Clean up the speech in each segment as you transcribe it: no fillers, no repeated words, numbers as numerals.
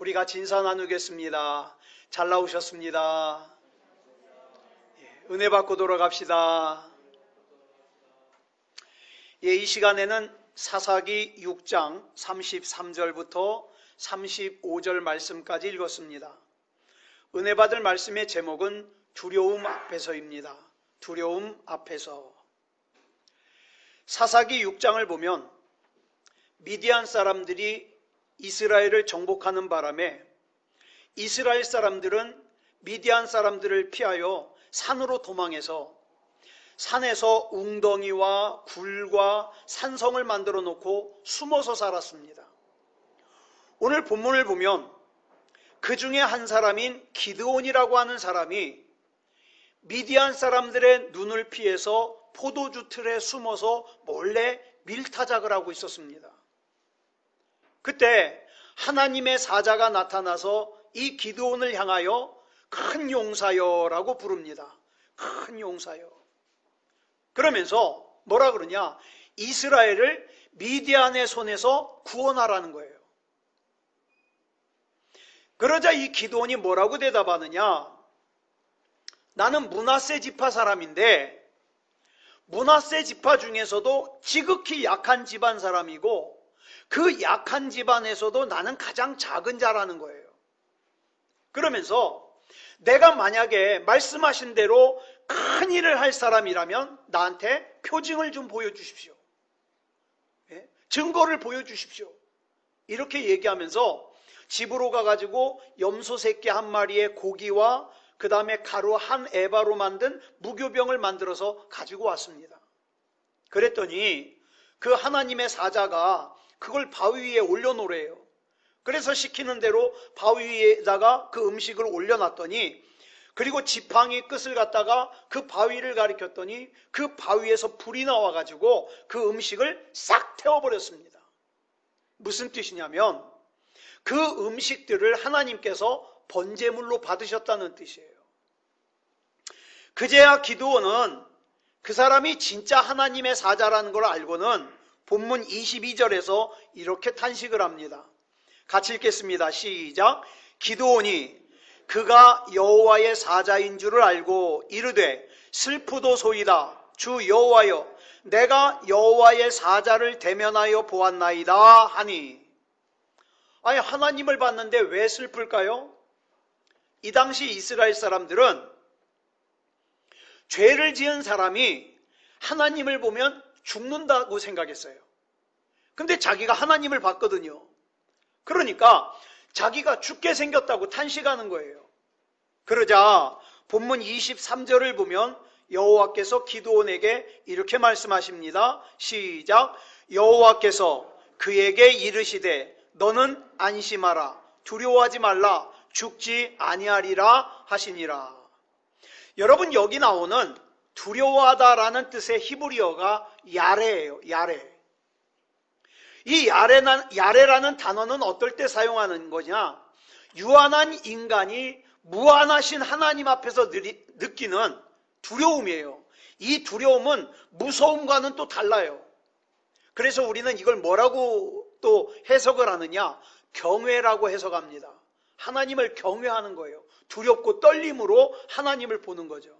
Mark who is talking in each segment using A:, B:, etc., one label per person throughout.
A: 우리 같이 인사 나누겠습니다. 잘 나오셨습니다. 은혜 받고 돌아갑시다. 이 시간에는 사사기 6장 33절부터 35절 말씀까지 읽었습니다. 은혜 받을 말씀의 제목은 두려움 앞에서입니다. 두려움 앞에서. 사사기 6장을 보면 미디안 사람들이 이스라엘을 정복하는 바람에 이스라엘 사람들은 미디안 사람들을 피하여 산으로 도망해서 산에서 웅덩이와 굴과 산성을 만들어 놓고 숨어서 살았습니다. 오늘 본문을 보면 그 중에 한 사람인 기드온이라고 하는 사람이 미디안 사람들의 눈을 피해서 포도주 틀에 숨어서 몰래 밀타작을 하고 있었습니다. 그때 하나님의 사자가 나타나서 이 기드온을 향하여 큰 용사여라고 부릅니다. 큰 용사여. 그러면서 뭐라 그러냐? 이스라엘을 미디안의 손에서 구원하라는 거예요. 그러자 이 기드온이 뭐라고 대답하느냐? 나는 므낫세 지파 사람인데 므낫세 지파 중에서도 지극히 약한 집안 사람이고 그 약한 집안에서도 나는 가장 작은 자라는 거예요. 그러면서 내가 만약에 말씀하신 대로 큰 일을 할 사람이라면 나한테 표징을 좀 보여주십시오. 증거를 보여주십시오. 이렇게 얘기하면서 집으로 가가지고 염소 새끼 한 마리의 고기와 그 다음에 가루 한 에바로 만든 무교병을 만들어서 가지고 왔습니다. 그랬더니 그 하나님의 사자가 그걸 바위 위에 올려놓으래요. 그래서 시키는 대로 바위 위에다가 그 음식을 올려놨더니 그리고 지팡이 끝을 갖다가 그 바위를 가리켰더니 그 바위에서 불이 나와가지고 그 음식을 싹 태워버렸습니다. 무슨 뜻이냐면 그 음식들을 하나님께서 번제물로 받으셨다는 뜻이에요. 그제야 기드온은 그 사람이 진짜 하나님의 사자라는 걸 알고는 본문 22절에서 이렇게 탄식을 합니다. 같이 읽겠습니다. 시작. 기드온이 그가 여호와의 사자인 줄을 알고 이르되 슬프도소이다. 주 여호와여, 내가 여호와의 사자를 대면하여 보았나이다 하니. 아니, 하나님을 봤는데 왜 슬플까요? 이 당시 이스라엘 사람들은 죄를 지은 사람이 하나님을 보면 죽는다고 생각했어요. 근데 자기가 하나님을 봤거든요. 그러니까 자기가 죽게 생겼다고 탄식하는 거예요. 그러자 본문 23절을 보면 여호와께서 기드온에게 이렇게 말씀하십니다. 시작. 여호와께서 그에게 이르시되 너는 안심하라. 두려워하지 말라. 죽지 아니하리라 하시니라. 여러분, 여기 나오는 두려워하다라는 뜻의 히브리어가 야레예요. 야레. 이 야레라는 단어는 어떨 때 사용하는 거냐? 유한한 인간이 무한하신 하나님 앞에서 느끼는 두려움이에요. 이 두려움은 무서움과는 또 달라요. 그래서 우리는 이걸 뭐라고 또 해석을 하느냐? 경외라고 해석합니다. 하나님을 경외하는 거예요. 두렵고 떨림으로 하나님을 보는 거죠.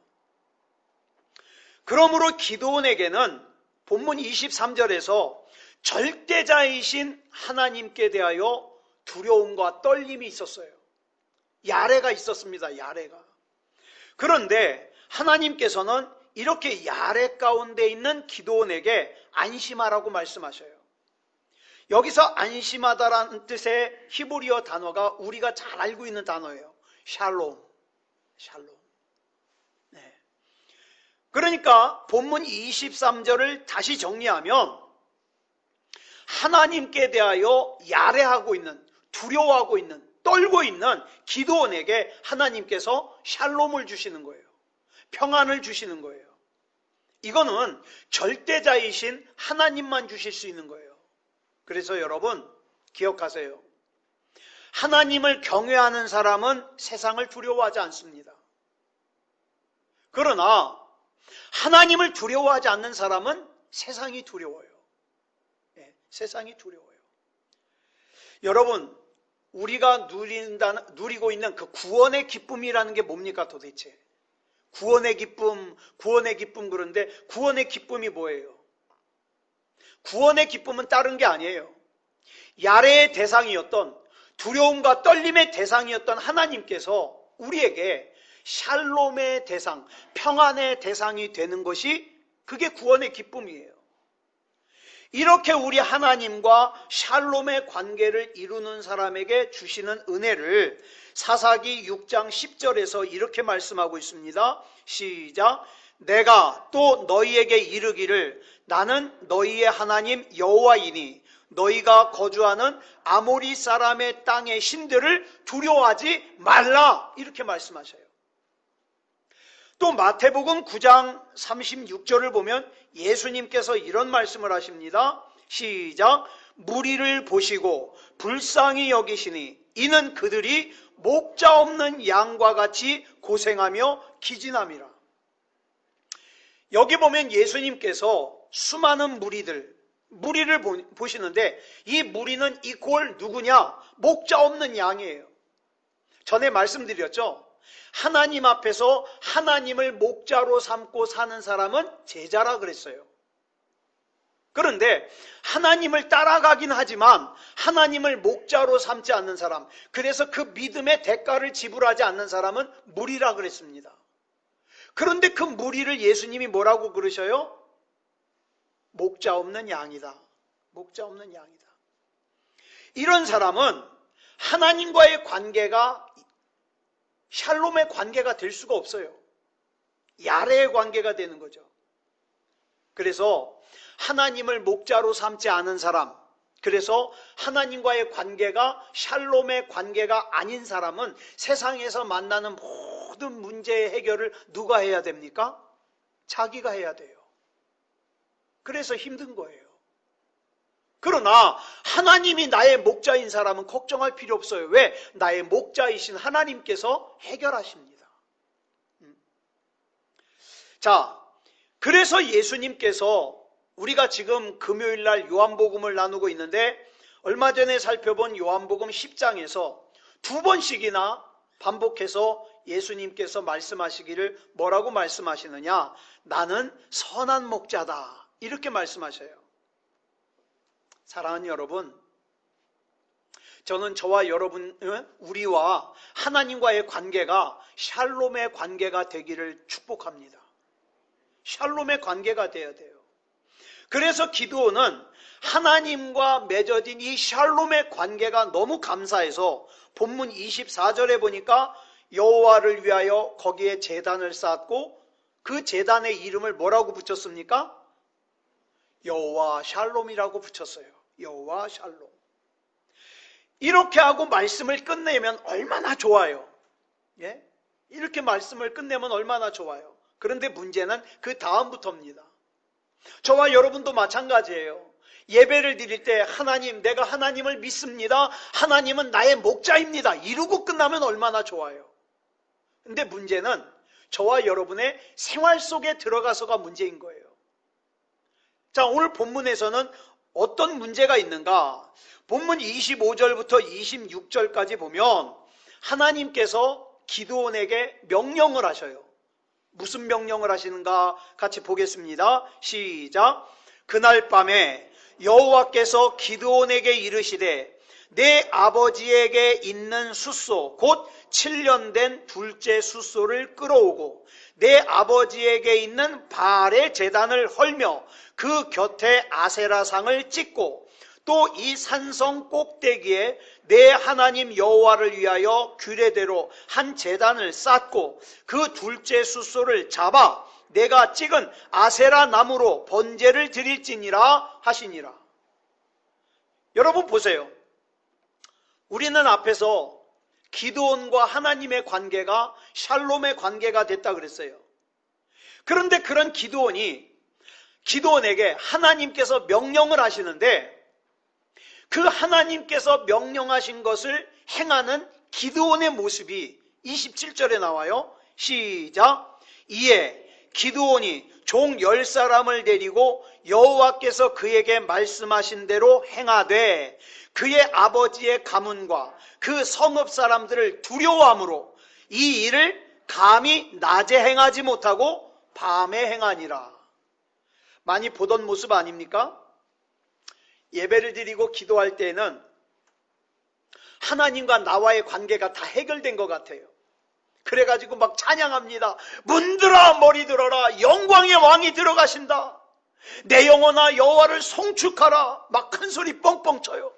A: 그러므로 기드온에게는 본문 23절에서 절대자이신 하나님께 대하여 두려움과 떨림이 있었어요. 야레가 있었습니다. 야레가. 그런데 하나님께서는 이렇게 야레 가운데 있는 기드온에게 안심하라고 말씀하셔요. 여기서 안심하다라는 뜻의 히브리어 단어가 우리가 잘 알고 있는 단어예요. 샬롬. 샬롬. 네. 그러니까 본문 23절을 다시 정리하면 하나님께 대하여 야레하고 있는, 두려워하고 있는, 떨고 있는 기드온에게 하나님께서 샬롬을 주시는 거예요. 평안을 주시는 거예요. 이거는 절대자이신 하나님만 주실 수 있는 거예요. 그래서 여러분 기억하세요. 하나님을 경외하는 사람은 세상을 두려워하지 않습니다. 그러나 하나님을 두려워하지 않는 사람은 세상이 두려워요. 세상이 두려워요. 여러분, 우리가 누리고 있는 그 구원의 기쁨이라는 게 뭡니까 도대체? 구원의 기쁨 그런데 구원의 기쁨이 뭐예요? 구원의 기쁨은 다른 게 아니에요. 야레의 대상이었던, 두려움과 떨림의 대상이었던 하나님께서 우리에게 샬롬의 대상, 평안의 대상이 되는 것이 그게 구원의 기쁨이에요. 이렇게 우리 하나님과 샬롬의 관계를 이루는 사람에게 주시는 은혜를 사사기 6장 10절에서 이렇게 말씀하고 있습니다. 시작. 내가 또 너희에게 이르기를 나는 너희의 하나님 여호와이니 너희가 거주하는 아모리 사람의 땅의 신들을 두려워하지 말라. 이렇게 말씀하셔요. 또 마태복음 9장 36절을 보면 예수님께서 이런 말씀을 하십니다. 시작. 무리를 보시고 불쌍히 여기시니 이는 그들이 목자 없는 양과 같이 고생하며 기진함이라. 여기 보면 예수님께서 수많은 무리를 보시는데 이 무리는 이꼴 누구냐? 목자 없는 양이에요. 전에 말씀드렸죠. 하나님 앞에서 하나님을 목자로 삼고 사는 사람은 제자라 그랬어요. 그런데 하나님을 따라가긴 하지만 하나님을 목자로 삼지 않는 사람, 그래서 그 믿음의 대가를 지불하지 않는 사람은 무리라 그랬습니다. 그런데 그 무리를 예수님이 뭐라고 그러셔요? 목자 없는 양이다. 목자 없는 양이다. 이런 사람은 하나님과의 관계가 샬롬의 관계가 될 수가 없어요. 야레의 관계가 되는 거죠. 그래서 하나님을 목자로 삼지 않은 사람, 그래서 하나님과의 관계가 샬롬의 관계가 아닌 사람은 세상에서 만나는 모든 문제의 해결을 누가 해야 됩니까? 자기가 해야 돼요. 그래서 힘든 거예요. 그러나 하나님이 나의 목자인 사람은 걱정할 필요 없어요. 왜? 나의 목자이신 하나님께서 해결하십니다. 자, 그래서 예수님께서 우리가 지금 금요일날 요한복음을 나누고 있는데 얼마 전에 살펴본 요한복음 10장에서 두 번씩이나 반복해서 예수님께서 말씀하시기를 뭐라고 말씀하시느냐? 나는 선한 목자다. 이렇게 말씀하셔요. 사랑하는 여러분, 저는 저와 여러분은 우리와 하나님과의 관계가 샬롬의 관계가 되기를 축복합니다. 샬롬의 관계가 되어야 돼요. 그래서 기드온은 하나님과 맺어진 이 샬롬의 관계가 너무 감사해서 본문 24절에 보니까 여호와를 위하여 거기에 제단을 쌓았고 그 제단의 이름을 뭐라고 붙였습니까? 여호와 샬롬이라고 붙였어요. 여호와 샬롬. 이렇게 하고 말씀을 끝내면 얼마나 좋아요. 예? 이렇게 말씀을 끝내면 얼마나 좋아요. 그런데 문제는 그 다음부터입니다. 저와 여러분도 마찬가지예요. 예배를 드릴 때 하나님, 내가 하나님을 믿습니다. 하나님은 나의 목자입니다. 이러고 끝나면 얼마나 좋아요. 근데 문제는 저와 여러분의 생활 속에 들어가서가 문제인 거예요. 자, 오늘 본문에서는 어떤 문제가 있는가? 본문 25절부터 26절까지 보면 하나님께서 기드온에게 명령을 하셔요. 무슨 명령을 하시는가 같이 보겠습니다. 시작. 그날 밤에 여호와께서 기드온에게 이르시되 내 아버지에게 있는 숫소 곧 7년 된 둘째 숫소를 끌어오고 내 아버지에게 있는 바알의 제단을 헐며 그 곁에 아세라상을 찍고 또 이 산성 꼭대기에 내 하나님 여호와를 위하여 규례대로 한 제단을 쌓고 그 둘째 숫소를 잡아 내가 찍은 아세라 나무로 번제를 드릴지니라 하시니라. 여러분 보세요. 우리는 앞에서 기드온과 하나님의 관계가 샬롬의 관계가 됐다 그랬어요. 그런데 그런 기드온에게 하나님께서 명령을 하시는데 그 하나님께서 명령하신 것을 행하는 기드온의 모습이 27절에 나와요. 시작. 이에 기드온이 종 10사람을 데리고 여호와께서 그에게 말씀하신 대로 행하되 그의 아버지의 가문과 그 성읍 사람들을 두려워함으로 이 일을 감히 낮에 행하지 못하고 밤에 행하니라. 많이 보던 모습 아닙니까? 예배를 드리고 기도할 때에는 하나님과 나와의 관계가 다 해결된 것 같아요. 그래가지고 막 찬양합니다. 문들아 머리 들어라, 영광의 왕이 들어가신다. 내 영혼아 여호와를 송축하라. 막 큰 소리 뻥뻥 쳐요.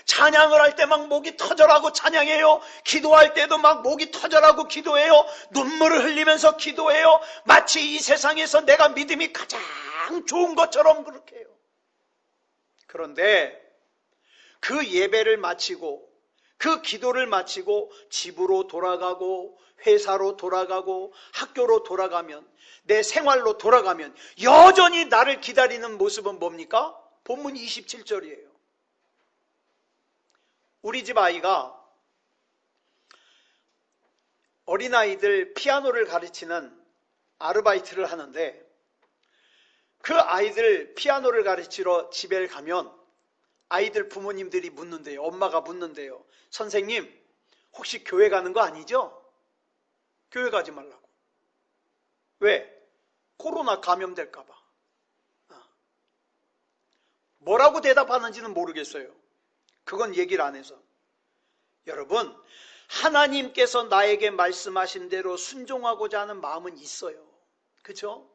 A: 찬양을 할 때 막 목이 터져라고 찬양해요. 기도할 때도 막 목이 터져라고 기도해요. 눈물을 흘리면서 기도해요. 마치 이 세상에서 내가 믿음이 가장 좋은 것처럼 그렇게 해요. 그런데 그 예배를 마치고 그 기도를 마치고 집으로 돌아가고 회사로 돌아가고 학교로 돌아가면 내 생활로 돌아가면 여전히 나를 기다리는 모습은 뭡니까? 본문 27절이에요. 우리 집 아이가 어린아이들 피아노를 가르치는 아르바이트를 하는데 그 아이들 피아노를 가르치러 집에 가면 아이들 부모님들이 묻는데요. 엄마가 묻는데요. 선생님, 혹시 교회 가는 거 아니죠? 교회 가지 말라고. 왜? 코로나 감염될까 봐. 뭐라고 대답하는지는 모르겠어요. 그건 얘기를 안 해서. 여러분, 하나님께서 나에게 말씀하신 대로 순종하고자 하는 마음은 있어요. 그렇죠?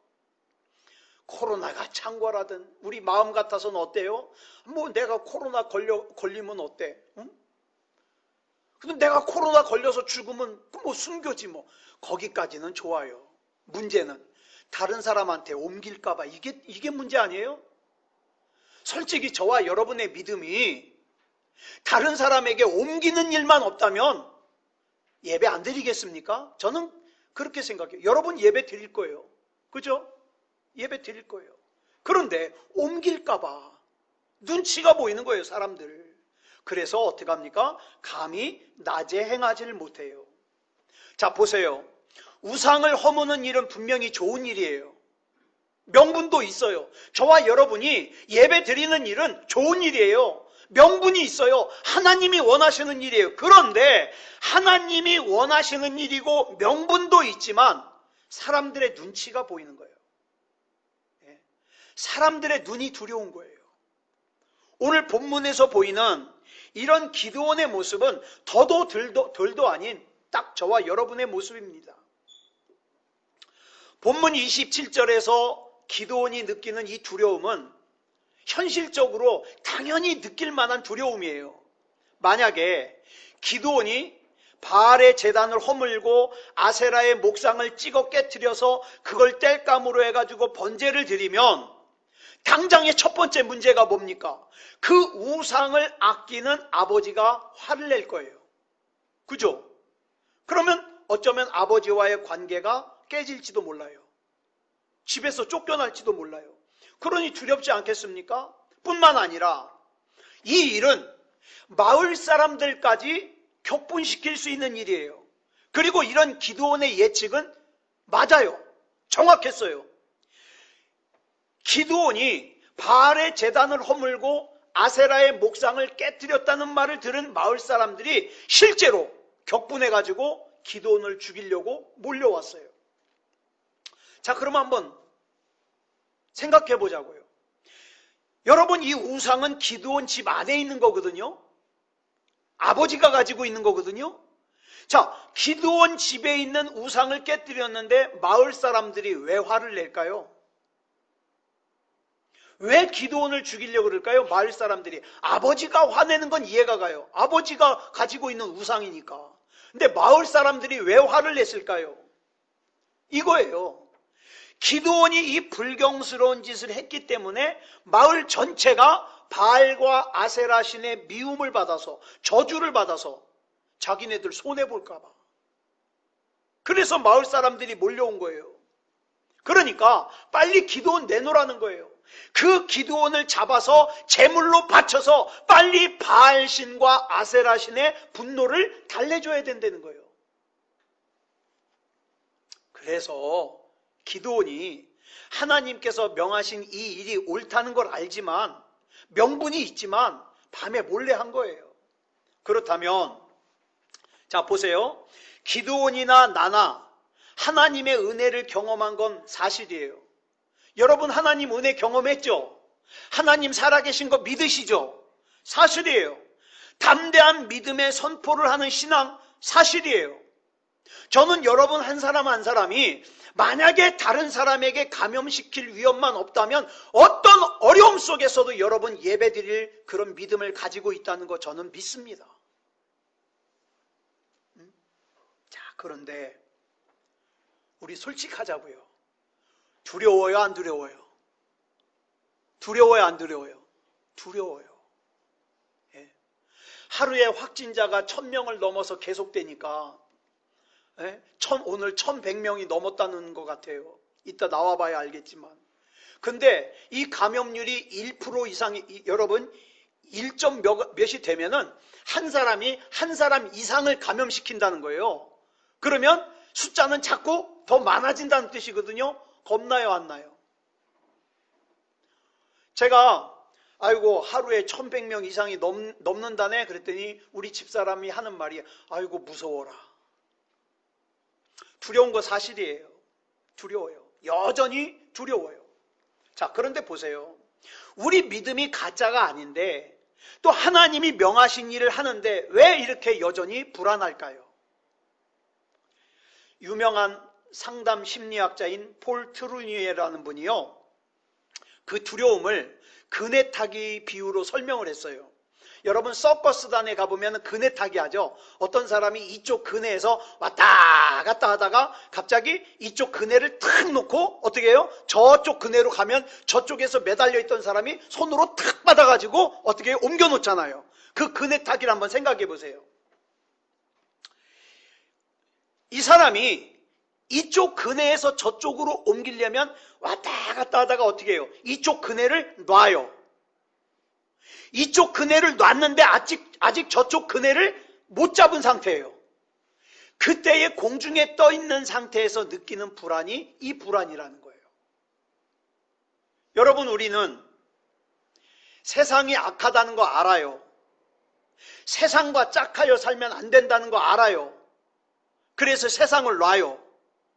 A: 코로나가 창궐하든 우리 마음 같아서는 어때요? 뭐 내가 코로나 걸리면 어때? 응? 근데 내가 코로나 걸려서 죽으면 뭐 순교지 뭐. 거기까지는 좋아요. 문제는 다른 사람한테 옮길까 봐. 이게 문제 아니에요? 솔직히 저와 여러분의 믿음이 다른 사람에게 옮기는 일만 없다면 예배 안 드리겠습니까? 저는 그렇게 생각해요. 여러분 예배 드릴 거예요. 그죠? 예배 드릴 거예요. 그런데 옮길까 봐 눈치가 보이는 거예요, 사람들. 그래서 어떻게 합니까? 감히 낮에 행하지를 못해요. 자, 보세요. 우상을 허무는 일은 분명히 좋은 일이에요. 명분도 있어요. 저와 여러분이 예배 드리는 일은 좋은 일이에요. 명분이 있어요. 하나님이 원하시는 일이에요. 그런데 하나님이 원하시는 일이고 명분도 있지만 사람들의 눈치가 보이는 거예요. 사람들의 눈이 두려운 거예요. 오늘 본문에서 보이는 이런 기드온의 모습은 더도 덜도 아닌 딱 저와 여러분의 모습입니다. 본문 27절에서 기드온이 느끼는 이 두려움은 현실적으로 당연히 느낄 만한 두려움이에요. 만약에 기드온이 바알의 제단을 허물고 아세라의 목상을 찍어 깨트려서 그걸 땔감으로 해가지고 번제를 드리면 당장의 첫 번째 문제가 뭡니까? 그 우상을 아끼는 아버지가 화를 낼 거예요. 그죠? 그러면 어쩌면 아버지와의 관계가 깨질지도 몰라요. 집에서 쫓겨날지도 몰라요. 그러니 두렵지 않겠습니까? 뿐만 아니라 이 일은 마을 사람들까지 격분시킬 수 있는 일이에요. 그리고 이런 기드온의 예측은 맞아요. 정확했어요. 기드온이 바알의 제단을 허물고 아세라의 목상을 깨뜨렸다는 말을 들은 마을 사람들이 실제로 격분해가지고 기드온을 죽이려고 몰려왔어요. 자, 그럼 한번 생각해 보자고요. 여러분, 이 우상은 기드온 집 안에 있는 거거든요. 아버지가 가지고 있는 거거든요. 자, 기드온 집에 있는 우상을 깨뜨렸는데 마을 사람들이 왜 화를 낼까요? 왜 기드온을 죽이려고 그럴까요? 마을 사람들이. 아버지가 화내는 건 이해가 가요. 아버지가 가지고 있는 우상이니까. 근데 마을 사람들이 왜 화를 냈을까요? 이거예요. 기드온이 이 불경스러운 짓을 했기 때문에 마을 전체가 바알과 아세라 신의 미움을 받아서, 저주를 받아서 자기네들 손해볼까 봐. 그래서 마을 사람들이 몰려온 거예요. 그러니까 빨리 기드온 내놓으라는 거예요. 그 기드온을 잡아서 제물로 바쳐서 빨리 바알 신과 아세라 신의 분노를 달래줘야 된다는 거예요. 그래서 기드온이 하나님께서 명하신 이 일이 옳다는 걸 알지만, 명분이 있지만 밤에 몰래 한 거예요. 그렇다면 자 보세요. 기드온이나 나나 하나님의 은혜를 경험한 건 사실이에요. 여러분 하나님 은혜 경험했죠? 하나님 살아계신 거 믿으시죠? 사실이에요. 담대한 믿음의 선포를 하는 신앙 사실이에요. 저는 여러분 한 사람 한 사람이 만약에 다른 사람에게 감염시킬 위험만 없다면 어떤 어려움 속에서도 여러분 예배드릴 그런 믿음을 가지고 있다는 거 저는 믿습니다. 자, 그런데 우리 솔직하자고요. 두려워요, 안 두려워요? 두려워요, 안 두려워요? 두려워요. 예. 하루에 확진자가 1000명을 넘어서 계속되니까 예? 오늘 1100명이 넘었다는 것 같아요. 이따 나와봐야 알겠지만. 근데 이 감염률이 1% 이상이, 여러분 1점 몇이 되면은 한 사람이 한 사람 이상을 감염시킨다는 거예요. 그러면 숫자는 자꾸 더 많아진다는 뜻이거든요. 겁나요, 안 나요? 제가 아이고 하루에 1100명 이상이 넘는다네 그랬더니 우리 집사람이 하는 말이 아이고 무서워라. 두려운 거 사실이에요. 두려워요. 여전히 두려워요. 자, 그런데 보세요. 우리 믿음이 가짜가 아닌데 또 하나님이 명하신 일을 하는데 왜 이렇게 여전히 불안할까요? 유명한 상담 심리학자인 폴 트루니에라는 분이요. 그 두려움을 그네 타기 비유로 설명을 했어요. 여러분 서커스단에 가보면 그네 타기 하죠. 어떤 사람이 이쪽 그네에서 왔다 갔다 하다가 갑자기 이쪽 그네를 탁 놓고 어떻게 해요? 저쪽 그네로 가면 저쪽에서 매달려 있던 사람이 손으로 탁 받아가지고 어떻게 해요? 옮겨 놓잖아요. 그 그네 타기를 한번 생각해 보세요. 이 사람이 이쪽 그네에서 저쪽으로 옮기려면 왔다 갔다 하다가 어떻게 해요? 이쪽 그네를 놔요. 이쪽 그네를 놨는데 아직 저쪽 그네를 못 잡은 상태예요. 그때의 공중에 떠 있는 상태에서 느끼는 불안이 이 불안이라는 거예요. 여러분 우리는 세상이 악하다는 거 알아요. 세상과 짝하여 살면 안 된다는 거 알아요. 그래서 세상을 놔요.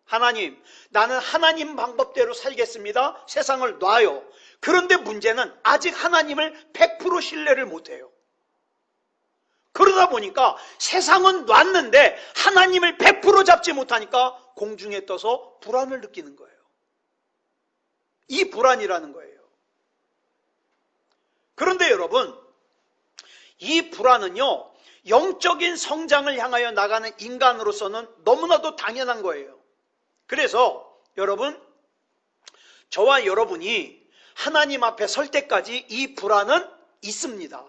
A: 하나님, 나는 하나님 방법대로 살겠습니다. 세상을 놔요. 그런데 문제는 아직 하나님을 100% 신뢰를 못해요. 그러다 보니까 세상은 놨는데 하나님을 100% 잡지 못하니까 공중에 떠서 불안을 느끼는 거예요. 이 불안이라는 거예요. 그런데 여러분, 이 불안은요, 영적인 성장을 향하여 나가는 인간으로서는 너무나도 당연한 거예요. 그래서 여러분, 저와 여러분이 하나님 앞에 설 때까지 이 불안은 있습니다.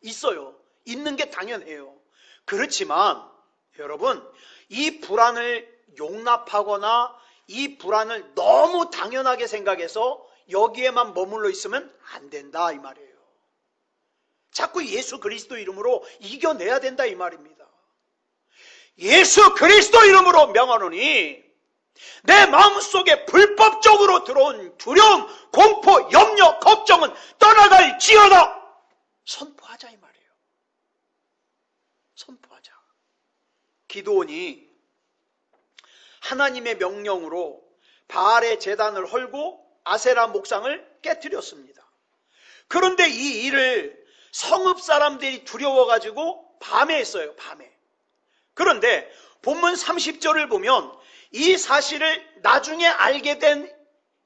A: 있어요. 있는 게 당연해요. 그렇지만 여러분, 이 불안을 용납하거나 이 불안을 너무 당연하게 생각해서 여기에만 머물러 있으면 안 된다 이 말이에요. 자꾸 예수 그리스도 이름으로 이겨내야 된다 이 말입니다. 예수 그리스도 이름으로 명하노니 내 마음속에 불법적으로 들어온 두려움, 공포, 염려, 걱정은 떠나갈지어다. 선포하자 이 말이에요. 선포하자. 기드온이 하나님의 명령으로 바알의 제단을 헐고 아세라 목상을 깨뜨렸습니다. 그런데 이 일을 성읍 사람들이 두려워가지고 밤에 했어요. 밤에. 그런데 본문 30절을 보면 이 사실을 나중에 알게 된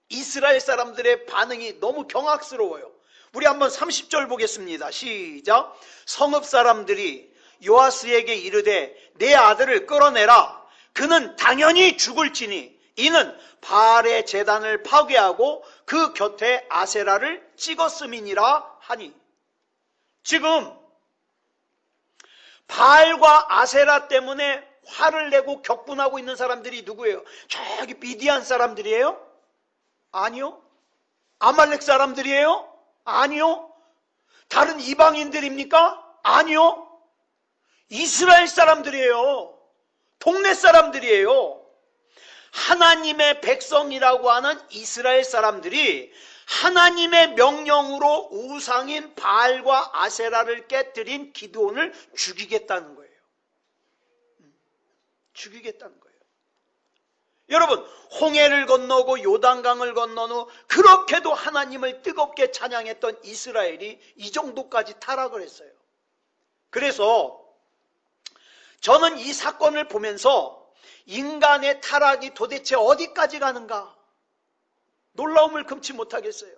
A: 이스라엘 사람들의 반응이 너무 경악스러워요. 우리 한번 30절 보겠습니다. 시작. 성읍 사람들이 요아스에게 이르되 내 아들을 끌어내라. 그는 당연히 죽을지니 이는 바알의 제단을 파괴하고 그 곁에 아세라를 찍었음이니라 하니. 지금 바알과 아세라 때문에 화를 내고 격분하고 있는 사람들이 누구예요? 저기 미디안 사람들이에요? 아니요. 아말렉 사람들이에요? 아니요. 다른 이방인들입니까? 아니요. 이스라엘 사람들이에요. 동네 사람들이에요. 하나님의 백성이라고 하는 이스라엘 사람들이 하나님의 명령으로 우상인 바알과 아세라를 깨뜨린 기드온을 죽이겠다는 거예요. 죽이겠다는 거예요. 여러분, 홍해를 건너고 요단강을 건넌 후 그렇게도 하나님을 뜨겁게 찬양했던 이스라엘이 이 정도까지 타락을 했어요. 그래서 저는 이 사건을 보면서 인간의 타락이 도대체 어디까지 가는가 놀라움을 금치 못하겠어요.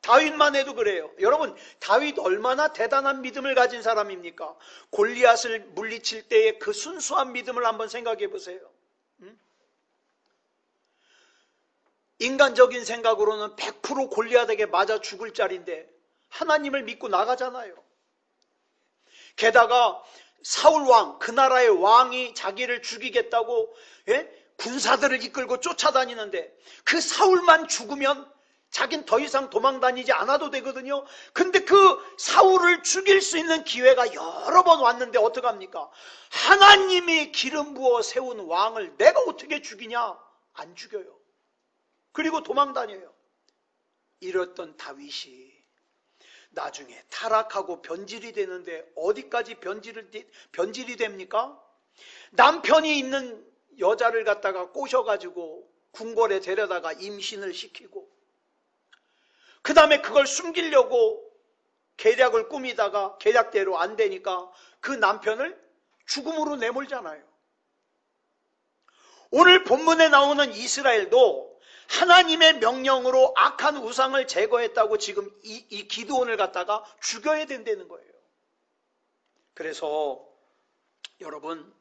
A: 다윗만 해도 그래요. 여러분, 다윗 얼마나 대단한 믿음을 가진 사람입니까? 골리앗을 물리칠 때의 그 순수한 믿음을 한번 생각해 보세요. 인간적인 생각으로는 100% 골리앗에게 맞아 죽을 자리인데 하나님을 믿고 나가잖아요. 게다가 사울 왕, 그 나라의 왕이 자기를 죽이겠다고 군사들을 이끌고 쫓아다니는데 그 사울만 죽으면 자긴 더 이상 도망 다니지 않아도 되거든요. 근데 그 사울을 죽일 수 있는 기회가 여러 번 왔는데 어떡합니까? 하나님이 기름 부어 세운 왕을 내가 어떻게 죽이냐? 안 죽여요. 그리고 도망 다녀요. 이랬던 다윗이 나중에 타락하고 변질이 되는데 어디까지 변질이 됩니까? 남편이 있는 여자를 갖다가 꼬셔가지고 궁궐에 데려다가 임신을 시키고 그 다음에 그걸 숨기려고 계략을 꾸미다가 계략대로 안 되니까 그 남편을 죽음으로 내몰잖아요. 오늘 본문에 나오는 이스라엘도 하나님의 명령으로 악한 우상을 제거했다고 지금 이 기드온을 갖다가 죽여야 된다는 거예요. 그래서 여러분,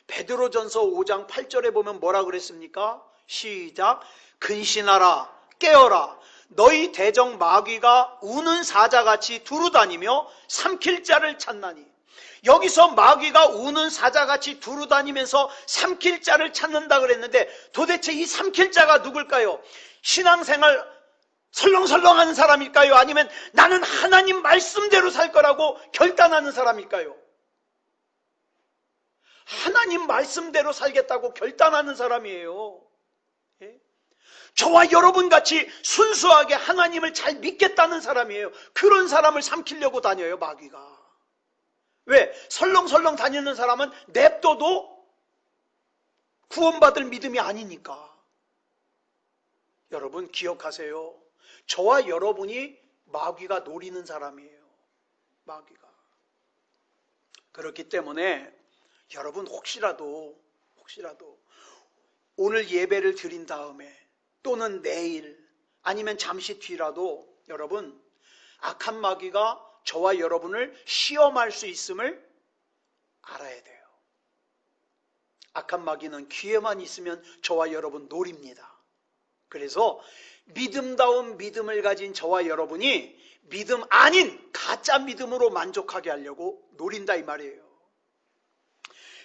A: 베드로전서 5장 8절에 보면 뭐라 그랬습니까? 시작. 근신하라, 깨어라. 너희 대적 마귀가 우는 사자같이 두루다니며 삼킬 자를 찾나니. 여기서 마귀가 우는 사자같이 두루다니면서 삼킬 자를 찾는다 그랬는데 도대체 이 삼킬 자가 누굴까요? 신앙생활 설렁설렁하는 사람일까요? 아니면 나는 하나님 말씀대로 살 거라고 결단하는 사람일까요? 하나님 말씀대로 살겠다고 결단하는 사람이에요. 저와 여러분같이 순수하게 하나님을 잘 믿겠다는 사람이에요. 그런 사람을 삼키려고 다녀요, 마귀가. 왜? 설렁설렁 다니는 사람은 냅둬도 구원받을 믿음이 아니니까. 여러분 기억하세요. 저와 여러분이 마귀가 노리는 사람이에요. 마귀가. 그렇기 때문에 여러분 혹시라도 오늘 예배를 드린 다음에 또는 내일 아니면 잠시 뒤라도 여러분 악한 마귀가 저와 여러분을 시험할 수 있음을 알아야 돼요. 악한 마귀는 기회만 있으면 저와 여러분 노립니다. 그래서 믿음다운 믿음을 가진 저와 여러분이 믿음 아닌 가짜 믿음으로 만족하게 하려고 노린다 이 말이에요.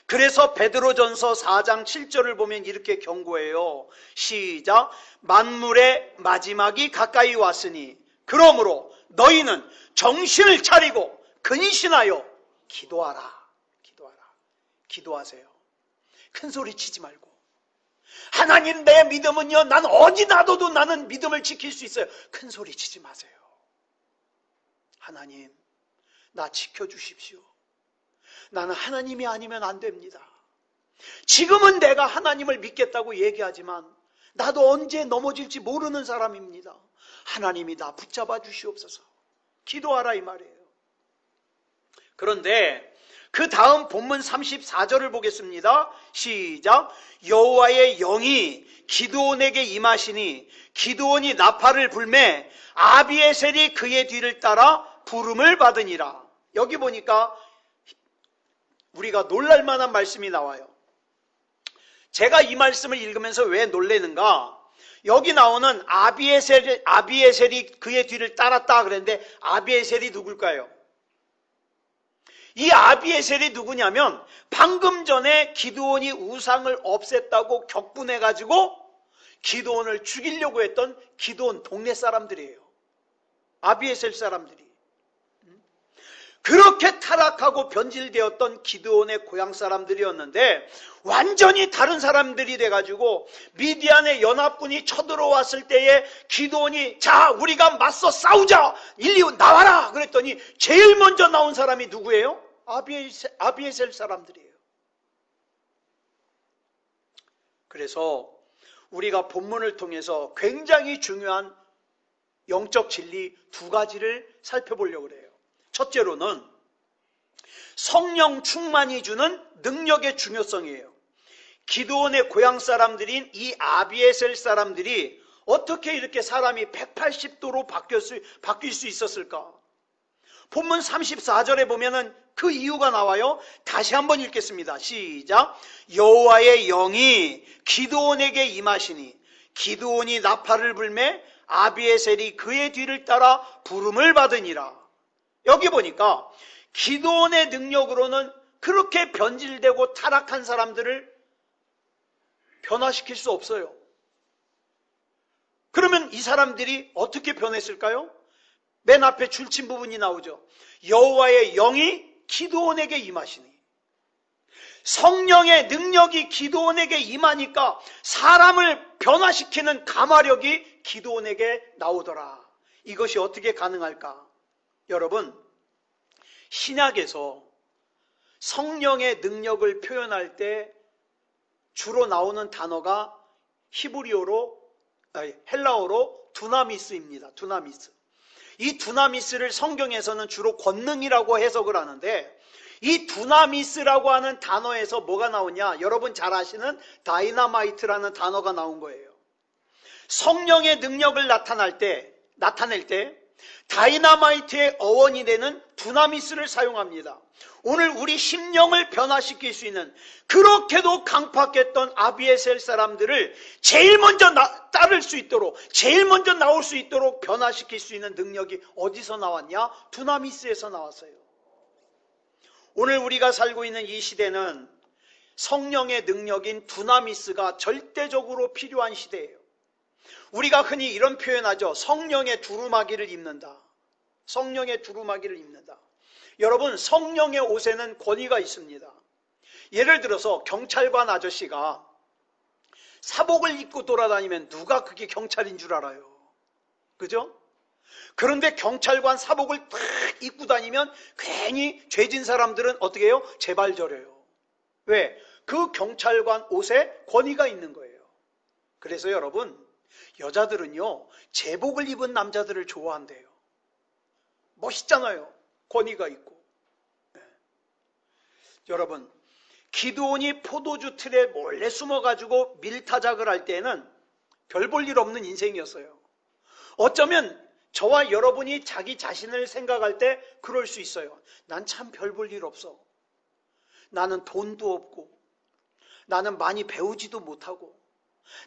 A: 그래서 베드로전서 4장 7절을 보면 이렇게 경고해요. 시작. 만물의 마지막이 가까이 왔으니 그러므로 너희는 정신을 차리고 근신하여 기도하라. 기도하세요. 큰 소리 치지 말고. 하나님 내 믿음은요, 난 어디 놔둬도 나는 믿음을 지킬 수 있어요. 큰 소리 치지 마세요. 하나님, 나 지켜주십시오. 나는 하나님이 아니면 안 됩니다. 지금은 내가 하나님을 믿겠다고 얘기하지만 나도 언제 넘어질지 모르는 사람입니다. 하나님이 나 붙잡아 주시옵소서. 기도하라 이 말이에요. 그런데 그 다음 본문 34절을 보겠습니다. 시작. 여호와의 영이 기드온에게 임하시니 기드온이 나팔을 불매 아비에셀이 그의 뒤를 따라 부름을 받으니라. 여기 보니까 우리가 놀랄만한 말씀이 나와요. 제가 이 말씀을 읽으면서 왜 놀라는가? 여기 나오는 아비에셀이 그의 뒤를 따랐다 그랬는데 아비에셀이 누굴까요? 이 아비에셀이 누구냐면 방금 전에 기드온이 우상을 없앴다고 격분해가지고 기드온을 죽이려고 했던 기드온 동네 사람들이에요. 아비에셀 사람들이. 그렇게 타락하고 변질되었던 기드온의 고향 사람들이었는데 완전히 다른 사람들이 돼가지고 미디안의 연합군이 쳐들어왔을 때에 기드온이 자 우리가 맞서 싸우자 일리 나와라 그랬더니 제일 먼저 나온 사람이 누구예요? 아비에셀 사람들이에요. 그래서 우리가 본문을 통해서 굉장히 중요한 영적 진리 두 가지를 살펴보려고 그래요. 첫째로는 성령 충만이 주는 능력의 중요성이에요. 기드온의 고향 사람들인 이 아비에셀 사람들이 어떻게 이렇게 사람이 180도로 바뀔 수 있었을까? 본문 34절에 보면은 그 이유가 나와요. 다시 한번 읽겠습니다. 시작. 여호와의 영이 기드온에게 임하시니 기드온이 나팔을 불매 아비에셀이 그의 뒤를 따라 부름을 받으니라. 여기 보니까 기드온의 능력으로는 그렇게 변질되고 타락한 사람들을 변화시킬 수 없어요. 그러면 이 사람들이 어떻게 변했을까요? 맨 앞에 줄친 부분이 나오죠. 여호와의 영이 기드온에게 임하시니. 성령의 능력이 기드온에게 임하니까 사람을 변화시키는 감화력이 기드온에게 나오더라. 이것이 어떻게 가능할까? 여러분, 신약에서 성령의 능력을 표현할 때 주로 나오는 단어가 헬라어로 두나미스입니다. 두나미스. 이 두나미스를 성경에서는 주로 권능이라고 해석을 하는데 이 두나미스라고 하는 단어에서 뭐가 나오냐? 여러분 잘 아시는 다이너마이트라는 단어가 나온 거예요. 성령의 능력을 나타낼 때 다이너마이트의 어원이 되는 두나미스를 사용합니다. 오늘 우리 심령을 변화시킬 수 있는 그렇게도 강팍했던 아비에셀 사람들을 제일 먼저 따를 수 있도록 제일 먼저 나올 수 있도록 변화시킬 수 있는 능력이 어디서 나왔냐? 두나미스에서 나왔어요. 오늘 우리가 살고 있는 이 시대는 성령의 능력인 두나미스가 절대적으로 필요한 시대예요. 우리가 흔히 이런 표현하죠. 성령의 두루마기를 입는다. 성령의 두루마기를 입는다. 여러분, 성령의 옷에는 권위가 있습니다. 예를 들어서 경찰관 아저씨가 사복을 입고 돌아다니면 누가 그게 경찰인 줄 알아요? 그죠? 그런데 경찰관 사복을 딱 입고 다니면 괜히 죄진 사람들은 어떻게 해요? 재발절해요. 왜? 그 경찰관 옷에 권위가 있는 거예요. 그래서 여러분, 여자들은요 제복을 입은 남자들을 좋아한대요. 멋있잖아요. 권위가 있고. 네. 여러분, 기드온이 포도주 틀에 몰래 숨어가지고 밀타작을 할 때는 별 볼 일 없는 인생이었어요. 어쩌면 저와 여러분이 자기 자신을 생각할 때 그럴 수 있어요. 난 참 별 볼 일 없어. 나는 돈도 없고 나는 많이 배우지도 못하고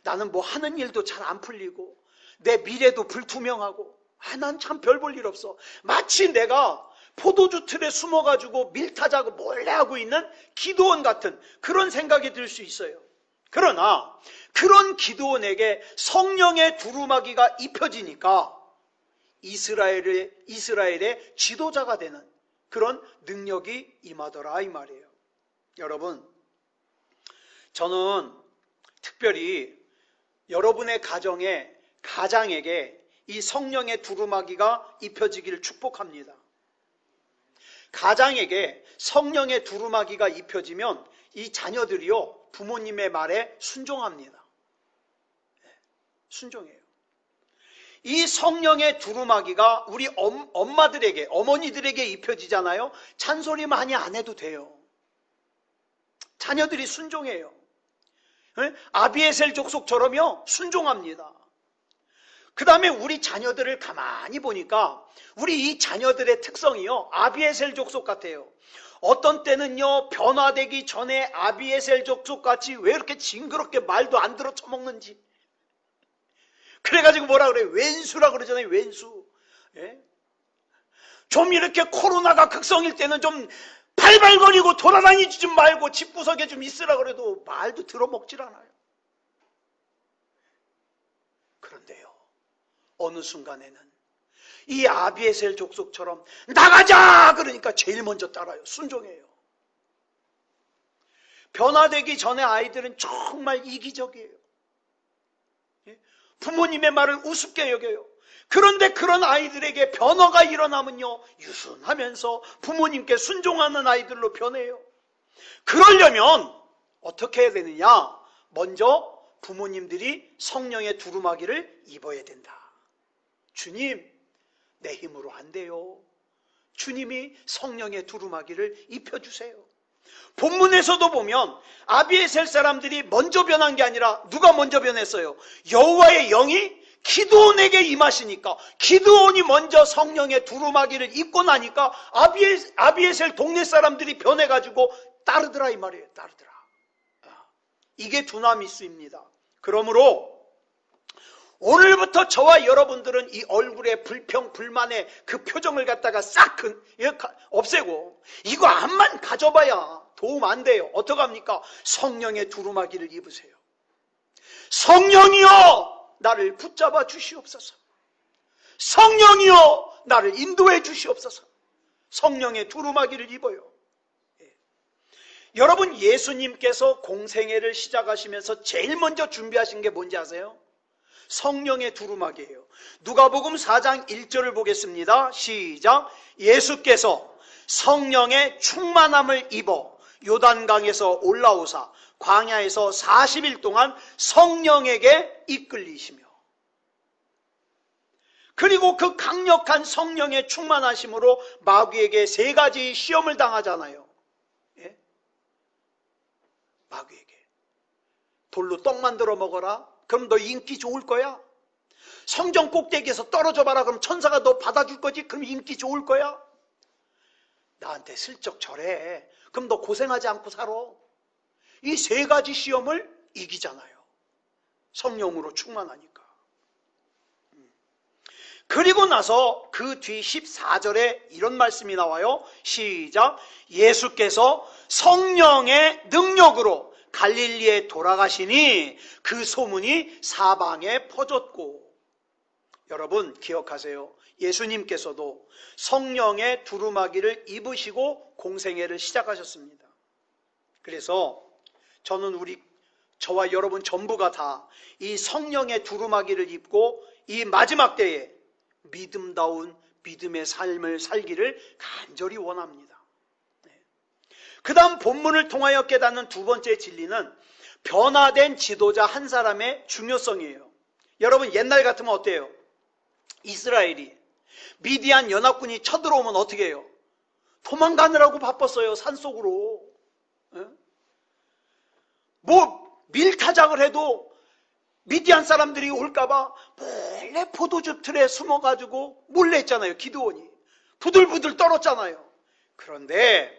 A: 나는 뭐 하는 일도 잘 안 풀리고 내 미래도 불투명하고 난 참 별 볼 일 없어. 마치 내가 포도주 틀에 숨어가지고 밀타작을 몰래 하고 있는 기드온 같은 그런 생각이 들 수 있어요. 그러나 그런 기드온에게 성령의 두루마기가 입혀지니까 이스라엘의 지도자가 되는 그런 능력이 임하더라 이 말이에요. 여러분, 저는 특별히 여러분의 가장에게 이 성령의 두루마기가 입혀지기를 축복합니다. 가장에게 성령의 두루마기가 입혀지면 이 자녀들이요 부모님의 말에 순종합니다. 순종해요. 이 성령의 두루마기가 우리 어머니들에게 입혀지잖아요. 잔소리 많이 안 해도 돼요. 자녀들이 순종해요. 아비에셀 족속처럼요 순종합니다. 그 다음에 우리 자녀들을 가만히 보니까 우리 이 자녀들의 특성이요 아비에셀 족속 같아요. 어떤 때는요 변화되기 전에 아비에셀 족속같이 왜 이렇게 징그럽게 말도 안 들어 처먹는지, 그래가지고 뭐라 그래요? 왼수라 그러잖아요. 왼수. 예? 좀 이렇게 코로나가 극성일 때는 좀 발발거리고 돌아다니지 좀 말고 집구석에 좀 있으라 그래도 말도 들어먹질 않아요. 그런데요 어느 순간에는 이 아비에셀 족속처럼 나가자 그러니까 제일 먼저 따라요. 순종해요. 변화되기 전에 아이들은 정말 이기적이에요. 부모님의 말을 우습게 여겨요. 그런데 그런 아이들에게 변화가 일어나면요, 유순하면서 부모님께 순종하는 아이들로 변해요. 그러려면 어떻게 해야 되느냐? 먼저 부모님들이 성령의 두루마기를 입어야 된다. 주님, 내 힘으로 안 돼요. 주님이 성령의 두루마기를 입혀주세요. 본문에서도 보면 아비에셀 사람들이 먼저 변한 게 아니라 누가 먼저 변했어요? 여호와의 영이 기드온에게 임하시니까 기드온이 먼저 성령의 두루마기를 입고 나니까 아비에셀 동네 사람들이 변해가지고 따르더라 이 말이에요. 따르더라. 이게 두나미스입니다. 그러므로 오늘부터 저와 여러분들은 이 얼굴의 불평, 불만의 그 표정을 갖다가 싹 없애고 이거 암만 가져봐야 도움 안 돼요. 어떡합니까? 성령의 두루마기를 입으세요. 성령이여 나를 붙잡아 주시옵소서. 성령이여 나를 인도해 주시옵소서. 성령의 두루마기를 입어요. 여러분, 예수님께서 공생애를 시작하시면서 제일 먼저 준비하신 게 뭔지 아세요? 성령의 두루마기예요. 누가복음 4장 1절을 보겠습니다. 시작. 예수께서 성령의 충만함을 입어 요단강에서 올라오사 광야에서 40일 동안 성령에게 이끌리시며, 그리고 그 강력한 성령의 충만하심으로 마귀에게 3가지 시험을 당하잖아요. 예? 마귀에게 돌로 떡 만들어 먹어라. 그럼 너 인기 좋을 거야. 성전 꼭대기에서 떨어져 봐라. 그럼 천사가 너 받아줄 거지. 그럼 인기 좋을 거야. 나한테 슬쩍 절해. 그럼 너 고생하지 않고 살아. 이 3가지 시험을 이기잖아요. 성령으로 충만하니까. 그리고 나서 그 뒤 14절에 이런 말씀이 나와요. 시작. 예수께서 성령의 능력으로 갈릴리에 돌아가시니 그 소문이 사방에 퍼졌고. 여러분 기억하세요. 예수님께서도 성령의 두루마기를 입으시고 공생애를 시작하셨습니다. 그래서 저는 저와 여러분 전부가 다 이 성령의 두루마기를 입고 이 마지막 때에 믿음다운 믿음의 삶을 살기를 간절히 원합니다. 그 다음 본문을 통하여 깨닫는 두 번째 진리는 변화된 지도자 한 사람의 중요성이에요. 여러분 옛날 같으면 어때요? 이스라엘이 미디안 연합군이 쳐들어오면 어떻게 해요? 도망가느라고 바빴어요. 산속으로. 뭐 밀타작을 해도 미디안 사람들이 올까봐 몰래 포도즙 틀에 숨어가지고 몰래 했잖아요. 기드온이 부들부들 떨었잖아요. 그런데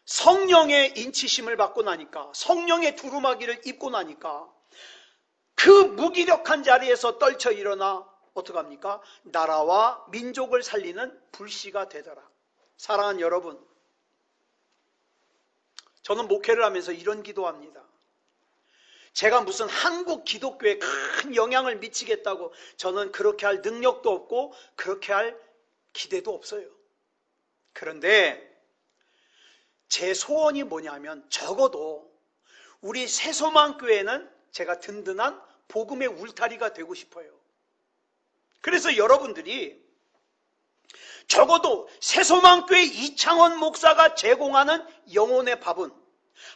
A: 성령의 인치심을 받고 나니까, 성령의 두루마기를 입고 나니까 그 무기력한 자리에서 떨쳐 일어나 어떡합니까? 나라와 민족을 살리는 불씨가 되더라. 사랑하는 여러분, 저는 목회를 하면서 이런 기도합니다. 제가 무슨 한국 기독교에 큰 영향을 미치겠다고 저는 그렇게 할 능력도 없고 그렇게 할 기대도 없어요. 그런데 제 소원이 뭐냐면 적어도 우리 새소망교회는 제가 든든한 복음의 울타리가 되고 싶어요. 그래서 여러분들이 적어도 새소망교회 이창원 목사가 제공하는 영혼의 밥은,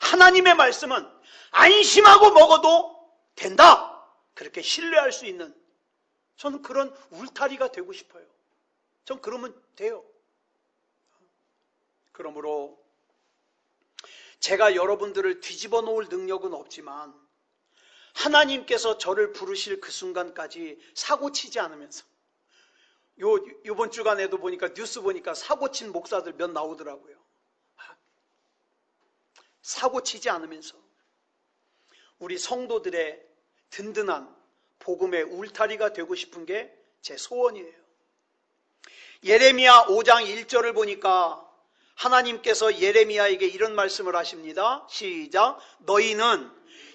A: 하나님의 말씀은 안심하고 먹어도 된다. 그렇게 신뢰할 수 있는, 저는 그런 울타리가 되고 싶어요. 전 그러면 돼요. 그러므로 제가 여러분들을 뒤집어 놓을 능력은 없지만 하나님께서 저를 부르실 그 순간까지 사고치지 않으면서, 요번 주간에도 보니까 뉴스 보니까 사고친 목사들 몇 나오더라고요. 사고치지 않으면서 우리 성도들의 든든한 복음의 울타리가 되고 싶은 게 제 소원이에요. 예레미야 5장 1절을 보니까 하나님께서 예레미야에게 이런 말씀을 하십니다. 시작. 너희는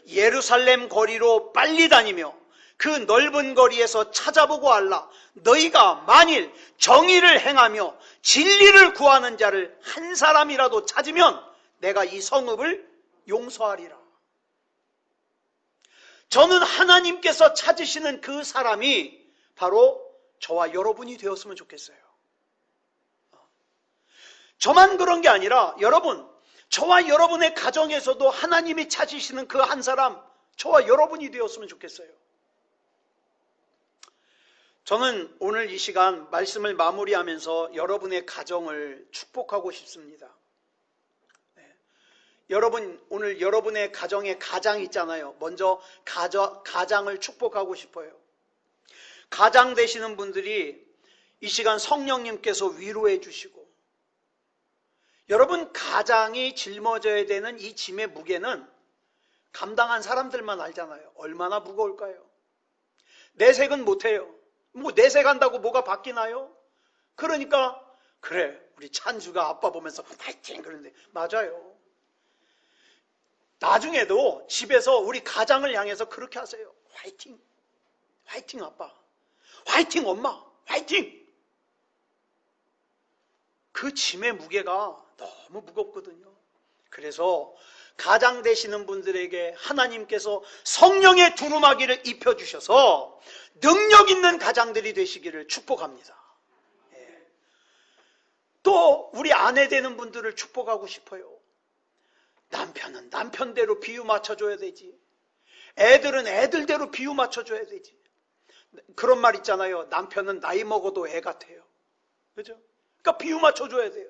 A: 예루살렘 거리로 빨리 다니며 그 넓은 거리에서 찾아보고 알라. 너희가 만일 정의를 행하며 진리를 구하는 자를 한 사람이라도 찾으면 내가 이 성읍을 용서하리라. 저는 하나님께서 찾으시는 그 사람이 바로 저와 여러분이 되었으면 좋겠어요. 저만 그런 게 아니라 여러분, 저와 여러분의 가정에서도 하나님이 찾으시는 그 한 사람, 저와 여러분이 되었으면 좋겠어요. 저는 오늘 이 시간 말씀을 마무리하면서 여러분의 가정을 축복하고 싶습니다. 여러분, 오늘 여러분의 가정에 가장 있잖아요. 먼저 가장을 축복하고 싶어요. 가장 되시는 분들이 이 시간 성령님께서 위로해 주시고, 여러분 가장이 짊어져야 되는 이 짐의 무게는 감당한 사람들만 알잖아요. 얼마나 무거울까요? 내색은 못해요. 뭐 내색한다고 뭐가 바뀌나요? 그러니까 그래, 우리 찬주가 아빠 보면서 파이팅 그러는데 맞아요. 나중에도 집에서 우리 가장을 향해서 그렇게 하세요. 화이팅! 화이팅 아빠! 화이팅 엄마! 화이팅! 그 짐의 무게가 너무 무겁거든요. 그래서 가장 되시는 분들에게 하나님께서 성령의 두루마기를 입혀주셔서 능력 있는 가장들이 되시기를 축복합니다. 또 우리 아내 되는 분들을 축복하고 싶어요. 남편은 남편대로 비유 맞춰줘야 되지. 애들은 애들대로 비유 맞춰줘야 되지. 그런 말 있잖아요. 남편은 나이 먹어도 애 같아요. 그죠? 그러니까 비유 맞춰줘야 돼요.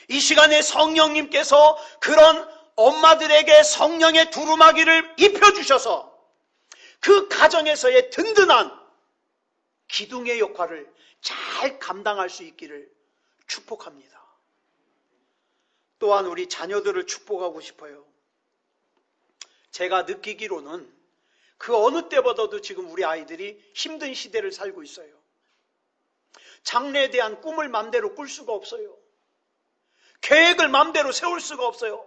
A: 이 시간에 성령님께서 그런 엄마들에게 성령의 두루마기를 입혀주셔서 그 가정에서의 든든한 기둥의 역할을 잘 감당할 수 있기를 축복합니다. 또한 우리 자녀들을 축복하고 싶어요. 제가 느끼기로는 그 어느 때보다도 지금 우리 아이들이 힘든 시대를 살고 있어요. 장래에 대한 꿈을 마음대로 꿀 수가 없어요. 계획을 마음대로 세울 수가 없어요.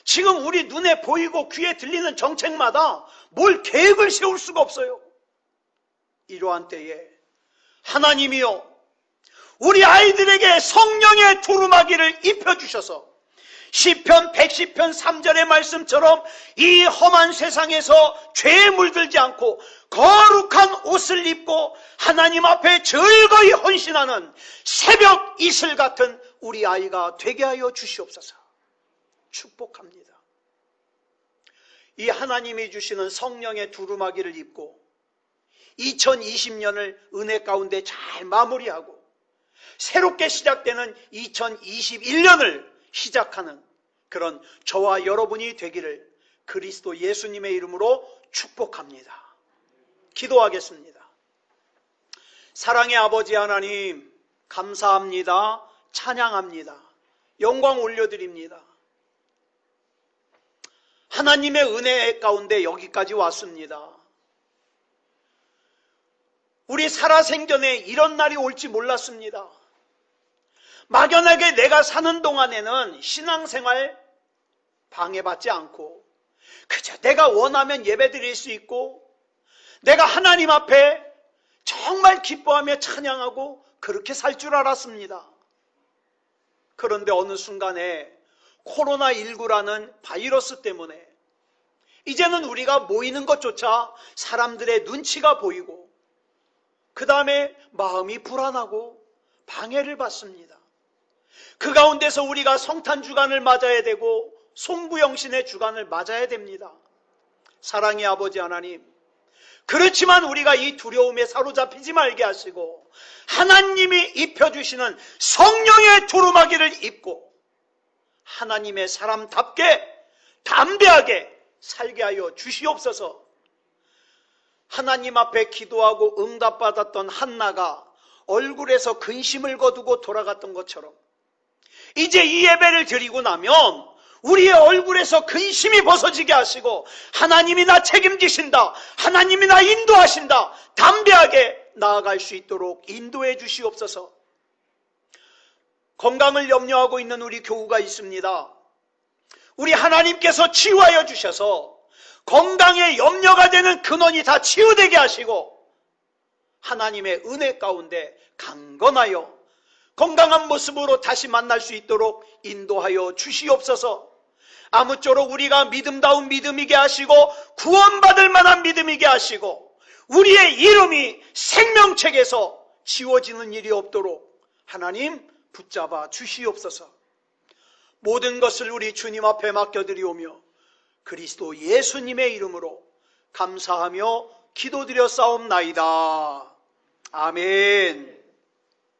A: 지금 우리 눈에 보이고 귀에 들리는 정책마다 뭘 계획을 세울 수가 없어요. 이러한 때에 하나님이여 우리 아이들에게 성령의 두루마기를 입혀주셔서 시편 110편 3절의 말씀처럼 이 험한 세상에서 죄에 물들지 않고 거룩한 옷을 입고 하나님 앞에 즐거이 헌신하는 새벽 이슬 같은 우리 아이가 되게 하여 주시옵소서. 축복합니다. 이 하나님이 주시는 성령의 두루마기를 입고 2020년을 은혜 가운데 잘 마무리하고 새롭게 시작되는 2021년을 시작하는 그런 저와 여러분이 되기를 그리스도 예수님의 이름으로 축복합니다. 기도하겠습니다. 사랑의 아버지 하나님, 감사합니다. 찬양합니다. 영광 올려드립니다. 하나님의 은혜 가운데 여기까지 왔습니다. 우리 살아생전에 이런 날이 올지 몰랐습니다. 막연하게 내가 사는 동안에는 신앙생활 방해받지 않고 그저 내가 원하면 예배드릴 수 있고 내가 하나님 앞에 정말 기뻐하며 찬양하고 그렇게 살 줄 알았습니다. 그런데 어느 순간에 코로나19라는 바이러스 때문에 이제는 우리가 모이는 것조차 사람들의 눈치가 보이고 그 다음에 마음이 불안하고 방해를 받습니다. 그 가운데서 우리가 성탄 주간을 맞아야 되고 송구영신의 주간을 맞아야 됩니다. 사랑의 아버지 하나님, 그렇지만 우리가 이 두려움에 사로잡히지 말게 하시고 하나님이 입혀주시는 성령의 두루마기를 입고 하나님의 사람답게 담대하게 살게 하여 주시옵소서. 하나님 앞에 기도하고 응답받았던 한나가 얼굴에서 근심을 거두고 돌아갔던 것처럼 이제 이 예배를 드리고 나면 우리의 얼굴에서 근심이 벗어지게 하시고 하나님이 나 책임지신다, 하나님이 나 인도하신다, 담대하게 나아갈 수 있도록 인도해 주시옵소서. 건강을 염려하고 있는 우리 교우가 있습니다. 우리 하나님께서 치유하여 주셔서 건강에 염려가 되는 근원이 다 치유되게 하시고 하나님의 은혜 가운데 강건하여 건강한 모습으로 다시 만날 수 있도록 인도하여 주시옵소서. 아무쪼록 우리가 믿음다운 믿음이게 하시고 구원받을 만한 믿음이게 하시고 우리의 이름이 생명책에서 지워지는 일이 없도록 하나님 붙잡아 주시옵소서. 모든 것을 우리 주님 앞에 맡겨드리오며 그리스도 예수님의 이름으로 감사하며 기도드려 싸움나이다. 아멘.